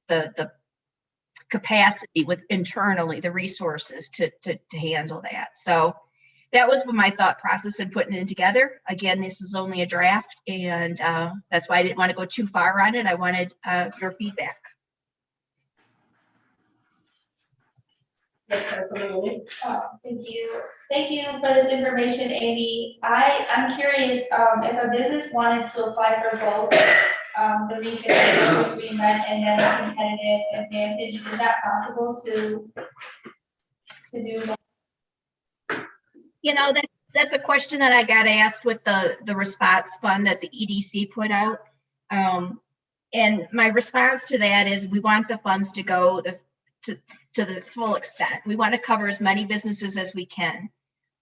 J: the capacity with internally the resources to handle that. So that was my thought process in putting it together. Again, this is only a draft, and that's why I didn't want to go too far on it. I wanted your feedback.
H: Yes, Councilman Lee.
C: Thank you. Thank you for this information, Amy. I'm curious, if a business wanted to apply for both, the refit and reinvent and then a competitive advantage, is that possible to do?
J: You know, that's a question that I got asked with the response fund that the EDC put out. And my response to that is we want the funds to go to the full extent. We want to cover as many businesses as we can.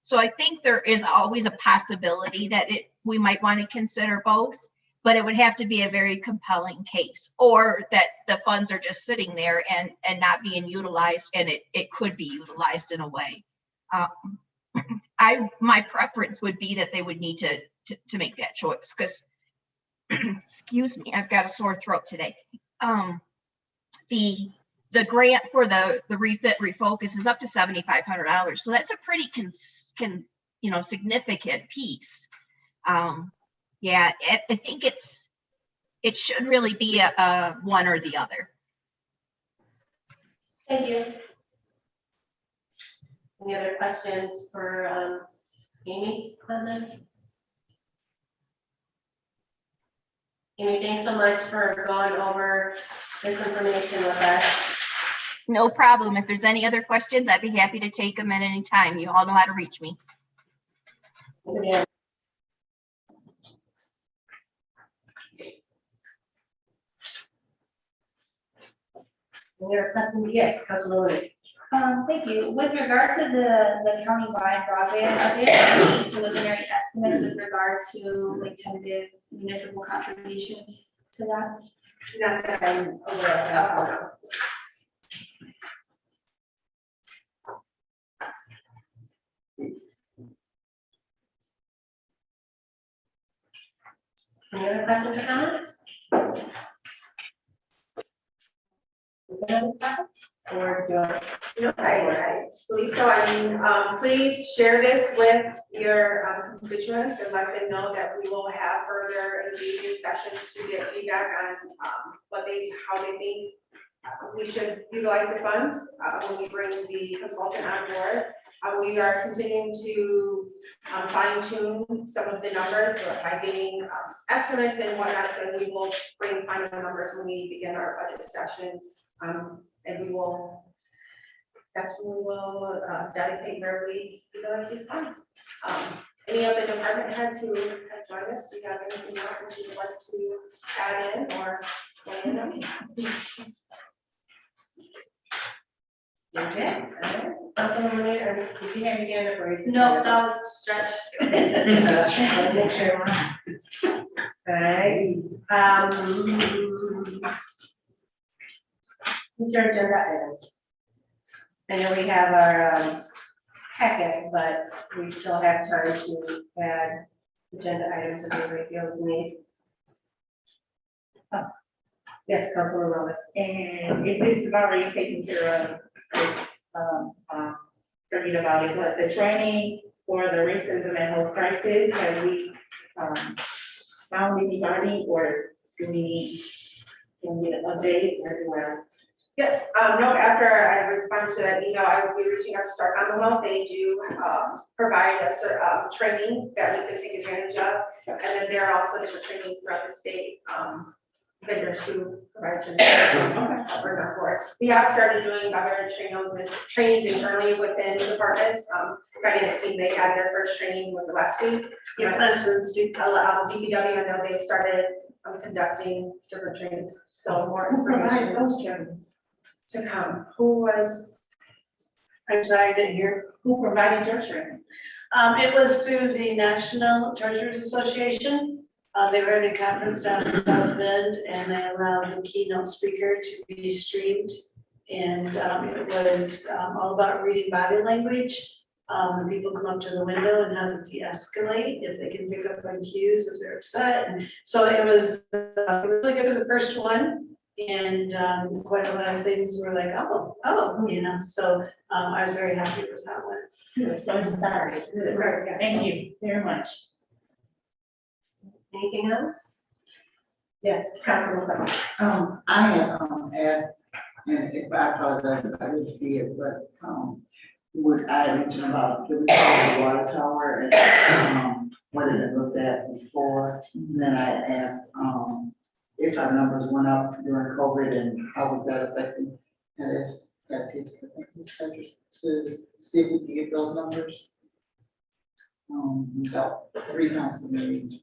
J: So I think there is always a possibility that we might want to consider both, but it would have to be a very compelling case, or that the funds are just sitting there and not being utilized, and it could be utilized in a way. My preference would be that they would need to make that choice, because excuse me, I've got a sore throat today. The the grant for the refit refocus is up to $7,500. So that's a pretty significant piece. Yeah, I think it should really be a one or the other.
C: Thank you.
B: Any other questions for Amy on this? Amy, thanks so much for going over this information with us.
J: No problem. If there's any other questions, I'd be happy to take them at any time. You all know how to reach me.
B: Thanks again. Any other questions? Yes, Councilor Lewis.
C: Thank you. With regard to the county-wide broadband, are there any preliminary estimates with regard to like tentative municipal contributions to that?
H: Not that I'm aware of, that's all now.
B: Any other questions or comments? Or do I?
H: No, I believe so. I mean, please share this with your constituents and let them know that we will have further engaging sessions to get feedback on how they think we should utilize the funds when we bring the consultant on board. We are continuing to fine tune some of the numbers by getting estimates and whatnot, so we will bring final numbers when we begin our budget sessions. And we will, that's when we will dedicate where we utilize these funds. Any of the department heads who have joined us, do you have anything else that you would like to add in or weigh in on?
B: Okay. Councilor, did you have again or?
C: No, that was stretched.
B: Let's make sure we're on. Okay. Future agenda items. I know we have our packet, but we still have time to add agenda items if anybody feels the need. Oh. Yes, Councilor Rowland.
G: And if this is already taken care of, forget about it, but the training for the racism and health crisis, have we found anybody, or do we can we get an update everywhere?
H: Yep, no, after I respond to that email, I will be reaching out to Star Commonwealth. They do provide us training that we can take advantage of. And then there are also different trainings throughout the state, vendors who provide training. We have started doing other trainings internally within departments. Finance team, they had their first training was last week.
B: Your husband's do.
H: DPW, I know they've started conducting different trainings, so more information to come. Who was?
I: I'm sorry, I didn't hear.
G: Who provided your training?
I: It was through the National Treasurers Association. They were at a conference down in South Bend, and they allowed the keynote speaker to be streamed. And it was all about reading body language. When people come up to the window and how to de-escalate, if they can pick up on cues if they're upset. And so it was really good for the first one. And quite a lot of things were like, oh, so I was very happy with that one.
G: So sorry. Thank you very much.
B: Anything else? Yes, Councilor.
K: I had asked, and if I apologize if I didn't see it, but would I mention about the water tower and what did it look at before? And then I asked if our numbers went up during COVID and how was that affecting that to see if we can get those numbers. About 3 council meetings.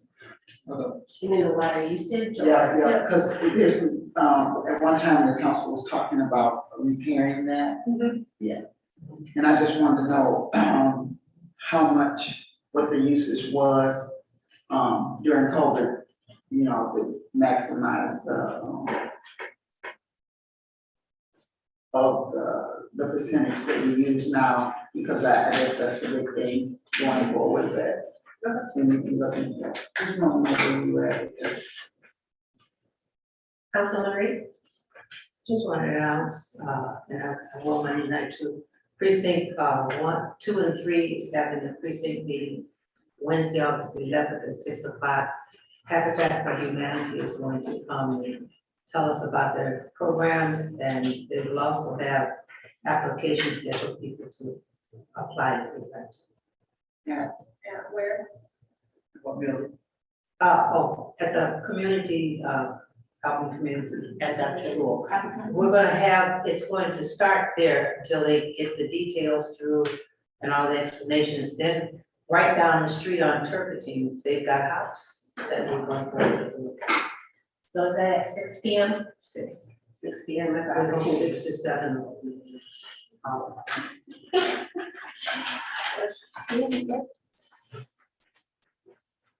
B: You mean the water usage? or-
K: Yeah, because there's, at one time the council was talking about repairing that.
H: Mhm.
K: Yeah, and I just wanted to know, how much, what the usage was, during COVID, to maximize the percentage that we use now, because I guess that's the big thing going forward that we need to look into. Just want to know where you were at.
B: Councilor Reed? Just wanted to announce, and I want Monday night too. Precinct, 1, 2, and 3 is having a precinct meeting Wednesday, August 11th at 6 o'clock. Habitat for Humanity is going to come and tell us about their programs, and they will also have applications there for people to apply to that.
H: Yeah, where?
K: What building?
B: At the community, Albion Community at that school. We're gonna have, it's going to start there until they get the details through and all the explanations. Then right down the street on Turpentine, they've got a house that we're going to do.
H: So is that at 6 p.m.?
B: 6
H: p.m. at the
B: From
H: opportunity.
B: 6 to 7.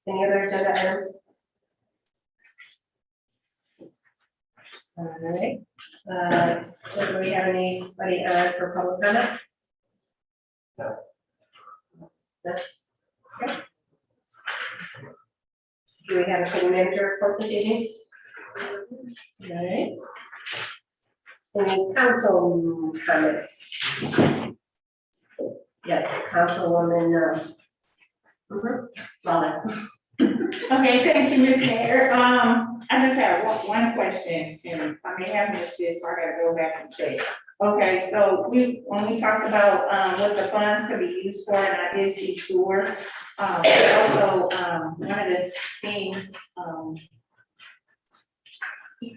H: Any other agenda items? All right, do we have anybody for public comment? No. No? Okay. Do we have a city manager report this evening? All right. Any council comments? Yes, Councilwoman, Lawler.
G: Okay, thank you, Ms. Mayor. I just have one question, and I may have missed this, so I gotta go back and check. Okay, so when we talked about, what the funds could be used for, and I did see sewer. Also, one of the things,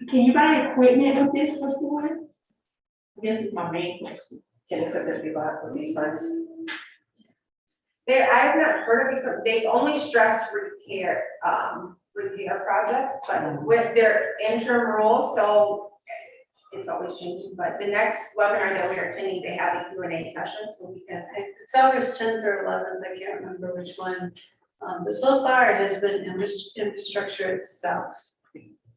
G: can you buy equipment with this for sewer? I guess is my main question.
H: Can equipment be bought with these funds? I have not heard of it, they've only stressed repair projects, but with their interim rule, so it's always changing, but the next webinar that we are attending, they have a Q&A session, so we can.
I: It's August 10th or 11th, I can't remember which one. But so far it has been infrastructure itself.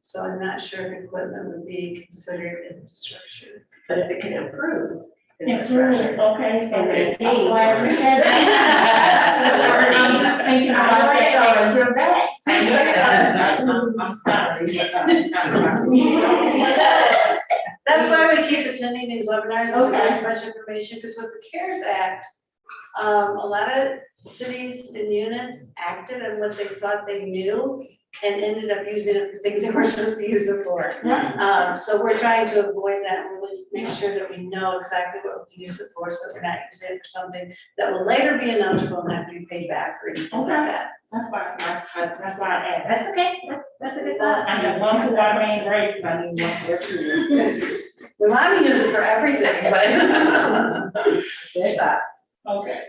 I: So I'm not sure if equipment would be considered infrastructure.
H: But if it can improve.
G: Infrastructure, okay, so
H: And
G: I'm glad we said that. I'm just thinking about that. You're back. I'm sorry.
I: That's why we keep attending these webinars and
G: Okay.
I: as much information, because with the CARES Act, a lot of cities and units acted on what they thought they knew and ended up using it for things they weren't supposed to use it for. So we're trying to avoid that and really make sure that we know exactly what we can use it for, so we're not using it for something that will later be ineligible and have to be paid back or anything like that.
G: That's why I asked.
H: That's okay, that's a good thought.
G: I have one who I main breaks, I need one for sewer.
I: We want to use it for everything, but.
H: Good thought.
G: Okay.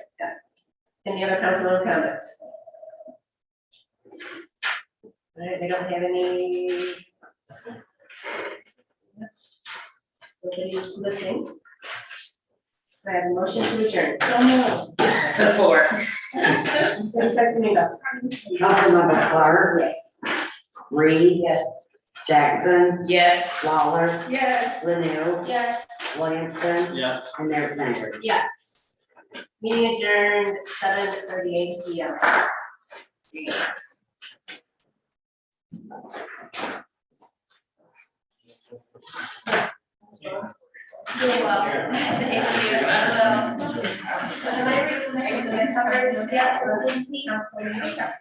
H: Any other councilor comments? All right, we don't have any. Nobody's listening. I have a motion to adjourn.
B: Support.
H: City Clerk Domingo.
K: Councilmember Clark.
H: Yes.
K: Reed.
H: Yes.
K: Jackson.
B: Yes.
K: Lawler.
G: Yes.
K: Lanu.
C: Yes.
K: Williamson.
A: Yes.
K: And there's Snyder.
H: Yes. Meeting adjourned 7:38 p.m.
C: Really well. Thank you. I will. So am I reading the cover? Yeah, for the team.
K: Yes.